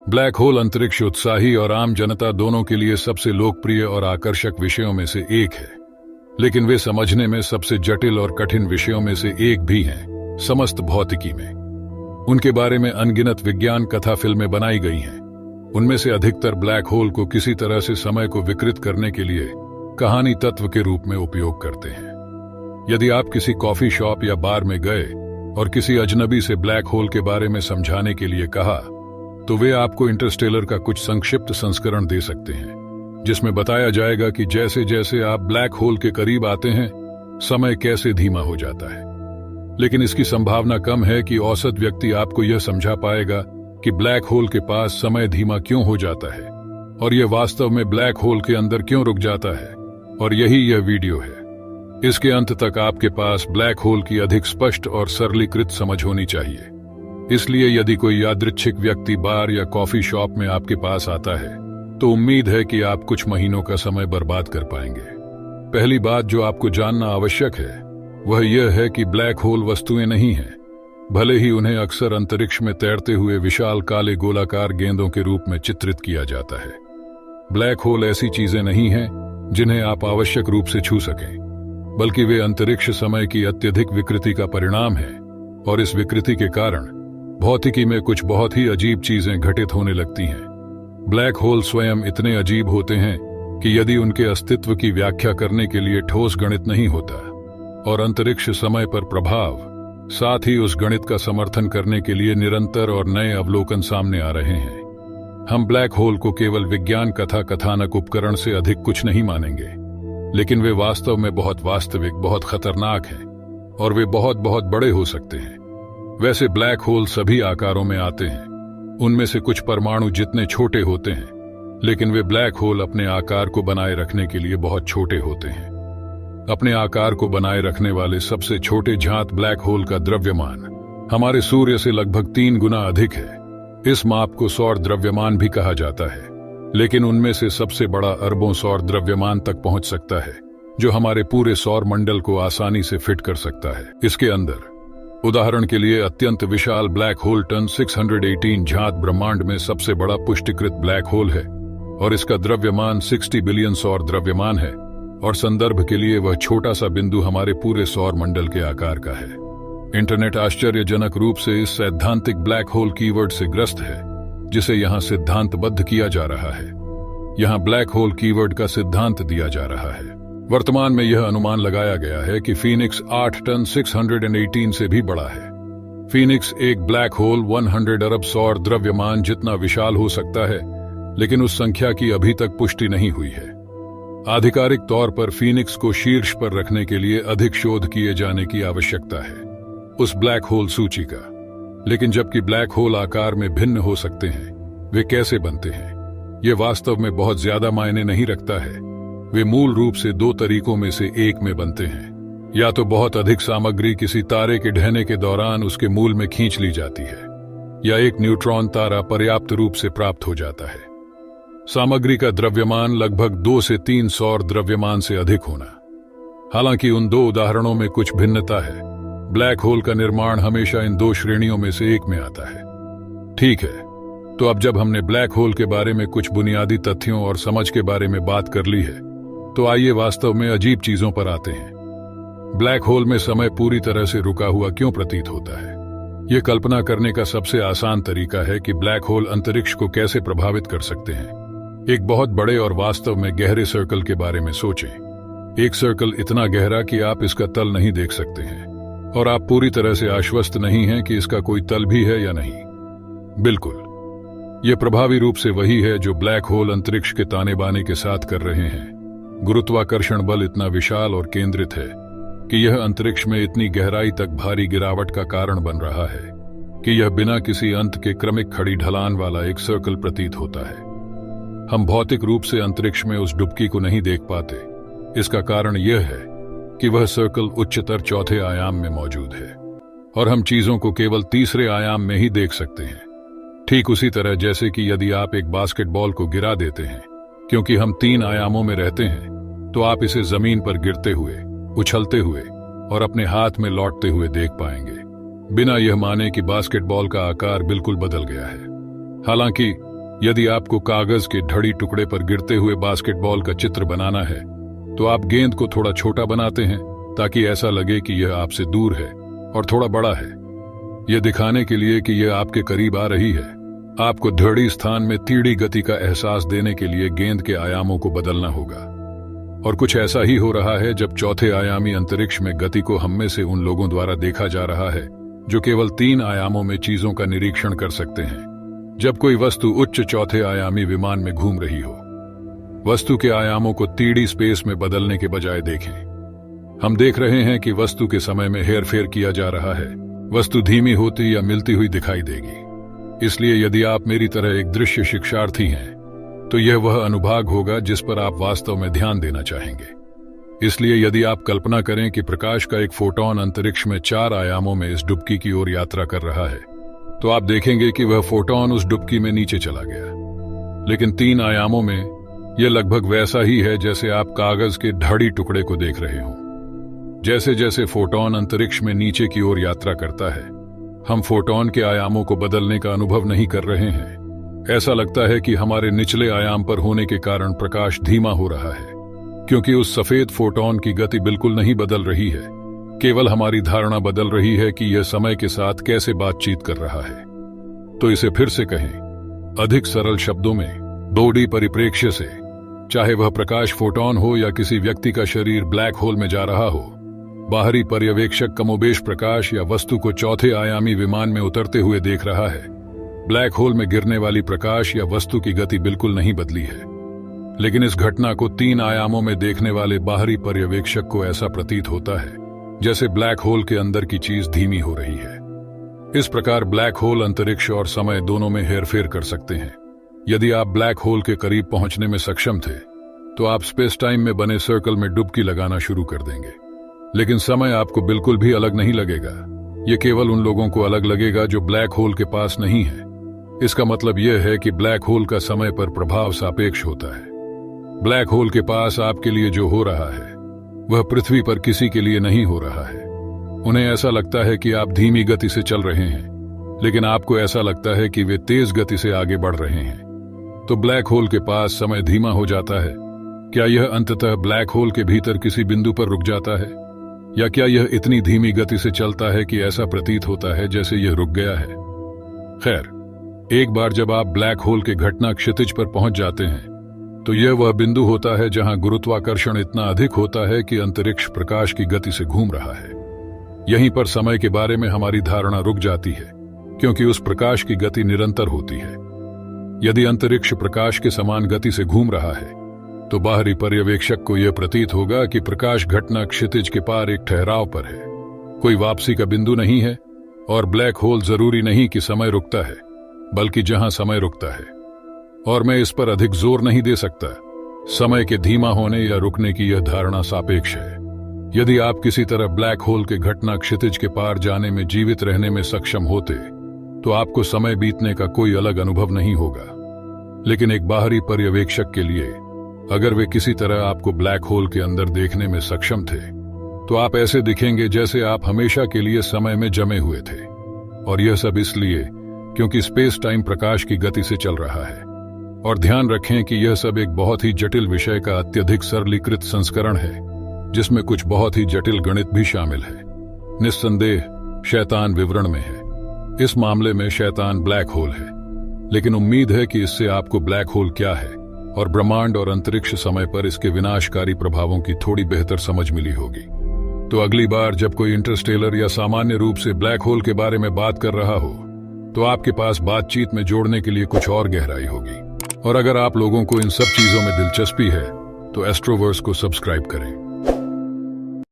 Black hole अंतरिक्ष उत्साही और आम जनता दोनों के लिए सबसे लोकप्रिय और आकर्षक विषयों में से एक है, लेकिन वे समझने में सबसे जटिल और कठिन विषयों में से एक भी हैं समस्त भौतिकी में। उनके बारे में अनगिनत विज्ञान कथा फिल्में बनाई गई हैं। उनमें से अधिकतर ब्लैक होल को किसी तरह से समय को विकृत करने के लिए कहानी तत्व के रूप में उपयोग करते हैं। यदि आप किसी कॉफी शॉप या बार में गए और किसी अजनबी से ब्लैक होल के बारे में समझाने के लिए कहा, तो वे आपको इंटरस्टेलर का कुछ संक्षिप्त संस्करण दे सकते हैं, जिसमें बताया जाएगा कि जैसे जैसे आप ब्लैक होल के करीब आते हैं, समय कैसे धीमा हो जाता है। लेकिन इसकी संभावना कम है कि औसत व्यक्ति आपको यह समझा पाएगा कि ब्लैक होल के पास समय धीमा क्यों हो जाता है और यह वास्तव में ब्लैक होल के अंदर क्यों रुक जाता है। और यही यह वीडियो है। इसके अंत तक आपके पास ब्लैक होल की अधिक स्पष्ट और सरलीकृत समझ होनी चाहिए। इसलिए यदि कोई यादृच्छिक व्यक्ति बार या कॉफी शॉप में आपके पास आता है, तो उम्मीद है कि आप कुछ महीनों का समय बर्बाद कर पाएंगे। पहली बात जो आपको जानना आवश्यक है वह यह है कि ब्लैक होल वस्तुएं नहीं हैं, भले ही उन्हें अक्सर अंतरिक्ष में तैरते हुए विशाल काले गोलाकार गेंदों के रूप में चित्रित किया जाता है। ब्लैक होल ऐसी चीजें नहीं हैं जिन्हें आप आवश्यक रूप से छू सकें, बल्कि वे अंतरिक्ष समय की अत्यधिक विकृति का परिणाम है, और इस विकृति के कारण भौतिकी में कुछ बहुत ही अजीब चीजें घटित होने लगती हैं। ब्लैक होल स्वयं इतने अजीब होते हैं कि यदि उनके अस्तित्व की व्याख्या करने के लिए ठोस गणित नहीं होता और अंतरिक्ष समय पर प्रभाव, साथ ही उस गणित का समर्थन करने के लिए निरंतर और नए अवलोकन सामने आ रहे हैं, हम ब्लैक होल को केवल विज्ञान कथा कथानक उपकरण से अधिक कुछ नहीं मानेंगे। लेकिन वे वास्तव में बहुत वास्तविक, बहुत खतरनाक हैं, और वे बहुत बहुत बड़े हो सकते हैं। वैसे ब्लैक होल सभी आकारों में आते हैं। उनमें से कुछ परमाणु जितने छोटे होते हैं, लेकिन वे ब्लैक होल अपने आकार को बनाए रखने के लिए बहुत छोटे होते हैं। अपने आकार को बनाए रखने वाले सबसे छोटे झांत ब्लैक होल का द्रव्यमान हमारे सूर्य से लगभग 3 गुना अधिक है। इस माप को सौर द्रव्यमान भी कहा जाता है, लेकिन उनमें से सबसे बड़ा अरबों सौर द्रव्यमान तक पहुंच सकता है, जो हमारे पूरे सौर मंडल को आसानी से फिट कर सकता है। इसके अंदर उदाहरण के लिए अत्यंत विशाल ब्लैक होल टन 618 झांत ब्रह्मांड में सबसे बड़ा पुष्टिकृत ब्लैक होल है, और इसका द्रव्यमान 60 बिलियन सौर द्रव्यमान है, और संदर्भ के लिए वह छोटा सा बिंदु हमारे पूरे सौर मंडल के आकार का है। इंटरनेट आश्चर्यजनक रूप से इस सैद्धांतिक ब्लैक होल कीवर्ड से ग्रस्त है, जिसे यहां सिद्धांतबद्ध किया जा रहा है। यहां ब्लैक होल कीवर्ड का सिद्धांत दिया जा रहा है। वर्तमान में यह अनुमान लगाया गया है कि फीनिक्स 8 टन 618 से भी बड़ा है। फीनिक्स एक ब्लैक होल 100 अरब सौर द्रव्यमान जितना विशाल हो सकता है, लेकिन उस संख्या की अभी तक पुष्टि नहीं हुई है। आधिकारिक तौर पर फीनिक्स को शीर्ष पर रखने के लिए अधिक शोध किए जाने की आवश्यकता है उस ब्लैक होल सूची का। लेकिन जबकि ब्लैक होल आकार में भिन्न हो सकते हैं, वे कैसे बनते हैं, यह वास्तव में बहुत ज्यादा मायने नहीं रखता है। वे मूल रूप से 2 तरीकों में से एक में बनते हैं। या तो बहुत अधिक सामग्री किसी तारे के ढहने के दौरान उसके मूल में खींच ली जाती है, या एक न्यूट्रॉन तारा पर्याप्त रूप से प्राप्त हो जाता है। सामग्री का द्रव्यमान लगभग 2 से 3 सौर द्रव्यमान से अधिक होना। हालांकि उन 2 उदाहरणों में कुछ भिन्नता है। ब्लैक होल का निर्माण हमेशा इन 2 श्रेणियों में से एक में आता है। ठीक है, तो अब जब हमने ब्लैक होल के बारे में कुछ बुनियादी तथ्यों और समझ के बारे में बात कर ली है, तो आइए वास्तव में अजीब चीजों पर आते हैं। ब्लैक होल में समय पूरी तरह से रुका हुआ क्यों प्रतीत होता है? यह कल्पना करने का सबसे आसान तरीका है कि ब्लैक होल अंतरिक्ष को कैसे प्रभावित कर सकते हैं। एक बहुत बड़े और वास्तव में गहरे सर्कल के बारे में सोचें। एक सर्कल इतना गहरा कि आप इसका तल नहीं देख सकते हैं, और आप पूरी तरह से आश्वस्त नहीं हैं कि इसका कोई तल भी है या नहीं। बिल्कुल, यह प्रभावी रूप से वही है जो ब्लैक होल अंतरिक्ष के ताने बाने के साथ कर रहे हैं। गुरुत्वाकर्षण बल इतना विशाल और केंद्रित है कि यह अंतरिक्ष में इतनी गहराई तक भारी गिरावट का कारण बन रहा है कि यह बिना किसी अंत के क्रमिक खड़ी ढलान वाला एक सर्कल प्रतीत होता है। हम भौतिक रूप से अंतरिक्ष में उस डुबकी को नहीं देख पाते। इसका कारण यह है कि वह सर्कल उच्चतर 4थे आयाम में मौजूद है, और हम चीजों को केवल 3रे आयाम में ही देख सकते हैं। ठीक उसी तरह जैसे कि यदि आप एक बास्केटबॉल को गिरा देते हैं, क्योंकि हम 3 आयामों में रहते हैं, तो आप इसे जमीन पर गिरते हुए, उछलते हुए और अपने हाथ में लौटते हुए देख पाएंगे, बिना यह माने कि बास्केटबॉल का आकार बिल्कुल बदल गया है। हालांकि यदि आपको कागज के ढड़ी टुकड़े पर गिरते हुए बास्केटबॉल का चित्र बनाना है तो आप गेंद को थोड़ा छोटा बनाते हैं ताकि ऐसा लगे कि यह आपसे दूर है और थोड़ा बड़ा है। यह दिखाने के लिए कि यह आपके करीब आ रही है, आपको ढड़ी स्थान में तीड़ी गति का एहसास देने के लिए गेंद के आयामों को बदलना होगा। और कुछ ऐसा ही हो रहा है जब चौथे आयामी अंतरिक्ष में गति को हम में से उन लोगों द्वारा देखा जा रहा है जो केवल 3 आयामों में चीजों का निरीक्षण कर सकते हैं। जब कोई वस्तु उच्च चौथे आयामी विमान में घूम रही हो, वस्तु के आयामों को 3D स्पेस में बदलने के बजाय देखें। हम देख रहे हैं कि वस्तु के समय में हेरफेर किया जा रहा है। वस्तु धीमी होती या मिलती हुई दिखाई देगी। इसलिए यदि आप मेरी तरह एक दृश्य शिक्षार्थी हैं तो यह वह अनुभाग होगा जिस पर आप वास्तव में ध्यान देना चाहेंगे। इसलिए यदि आप कल्पना करें कि प्रकाश का एक फोटॉन अंतरिक्ष में 4 आयामों में इस डुबकी की ओर यात्रा कर रहा है, तो आप देखेंगे कि वह फोटॉन उस डुबकी में नीचे चला गया। लेकिन 3 आयामों में यह लगभग वैसा ही है जैसे आप कागज के ढड़ी टुकड़े को देख रहे हो। जैसे जैसे फोटॉन अंतरिक्ष में नीचे की ओर यात्रा करता है, हम फोटॉन के आयामों को बदलने का अनुभव नहीं कर रहे हैं। ऐसा लगता है कि हमारे निचले आयाम पर होने के कारण प्रकाश धीमा हो रहा है, क्योंकि उस सफेद फोटॉन की गति बिल्कुल नहीं बदल रही है। केवल हमारी धारणा बदल रही है कि यह समय के साथ कैसे बातचीत कर रहा है। तो इसे फिर से कहें, अधिक सरल शब्दों में 2D परिप्रेक्ष्य से, चाहे वह प्रकाश फोटॉन हो या किसी व्यक्ति का शरीर ब्लैक होल में जा रहा हो, बाहरी पर्यवेक्षक कमोबेश प्रकाश या वस्तु को चौथे आयामी विमान में उतरते हुए देख रहा है। ब्लैक होल में गिरने वाली प्रकाश या वस्तु की गति बिल्कुल नहीं बदली है, लेकिन इस घटना को 3 आयामों में देखने वाले बाहरी पर्यवेक्षक को ऐसा प्रतीत होता है जैसे ब्लैक होल के अंदर की चीज धीमी हो रही है। इस प्रकार ब्लैक होल अंतरिक्ष और समय दोनों में हेरफेर कर सकते हैं। यदि आप ब्लैक होल के करीब पहुंचने में सक्षम थे तो आप स्पेस टाइम में बने सर्कल में डुबकी लगाना शुरू कर देंगे, लेकिन समय आपको बिल्कुल भी अलग नहीं लगेगा। यह केवल उन लोगों को अलग लगेगा जो ब्लैक होल के पास नहीं है। इसका मतलब यह है कि ब्लैक होल का समय पर प्रभाव सापेक्ष होता है। ब्लैक होल के पास आपके लिए जो हो रहा है वह पृथ्वी पर किसी के लिए नहीं हो रहा है। उन्हें ऐसा लगता है कि आप धीमी गति से चल रहे हैं, लेकिन आपको ऐसा लगता है कि वे तेज गति से आगे बढ़ रहे हैं। तो ब्लैक होल के पास समय धीमा हो जाता है। क्या यह अंततः ब्लैक होल के भीतर किसी बिंदु पर रुक जाता है, या क्या यह इतनी धीमी गति से चलता है कि ऐसा प्रतीत होता है जैसे यह रुक गया है? खैर, एक बार जब आप ब्लैक होल के घटना क्षितिज पर पहुंच जाते हैं तो यह वह बिंदु होता है जहां गुरुत्वाकर्षण इतना अधिक होता है कि अंतरिक्ष प्रकाश की गति से घूम रहा है। यहीं पर समय के बारे में हमारी धारणा रुक जाती है, क्योंकि उस प्रकाश की गति निरंतर होती है। यदि अंतरिक्ष प्रकाश के समान गति से घूम रहा है तो बाहरी पर्यवेक्षक को यह प्रतीत होगा कि प्रकाश घटना क्षितिज के पार एक ठहराव पर है, कोई वापसी का बिंदु नहीं है। और ब्लैक होल जरूरी नहीं कि समय रुकता है, बल्कि जहां समय रुकता है। और मैं इस पर अधिक जोर नहीं दे सकता। समय के धीमा होने या रुकने की यह धारणा सापेक्ष है। यदि आप किसी तरह ब्लैक होल के घटना क्षितिज के पार जाने में जीवित रहने में सक्षम होते तो आपको समय बीतने का कोई अलग अनुभव नहीं होगा। लेकिन एक बाहरी पर्यवेक्षक के लिए, अगर वे किसी तरह आपको ब्लैक होल के अंदर देखने में सक्षम थे तो आप ऐसे दिखेंगे जैसे आप हमेशा के लिए समय में जमे हुए थे। और यह सब इसलिए क्योंकि स्पेस टाइम प्रकाश की गति से चल रहा है। और ध्यान रखें कि यह सब एक बहुत ही जटिल विषय का अत्यधिक सरलीकृत संस्करण है, जिसमें कुछ बहुत ही जटिल गणित भी शामिल है। निस्संदेह शैतान विवरण में है। इस मामले में शैतान ब्लैक होल है, लेकिन उम्मीद है कि इससे आपको ब्लैक होल क्या है और ब्रह्मांड और अंतरिक्ष समय पर इसके विनाशकारी प्रभावों की थोड़ी बेहतर समझ मिली होगी। तो अगली बार जब कोई इंटरस्टेलर या सामान्य रूप से ब्लैक होल के बारे में बात कर रहा हो तो आपके पास बातचीत में जोड़ने के लिए कुछ और गहराई होगी। और अगर आप लोगों को इन सब चीजों में दिलचस्पी है तो एस्ट्रोवर्स को सब्सक्राइब करें।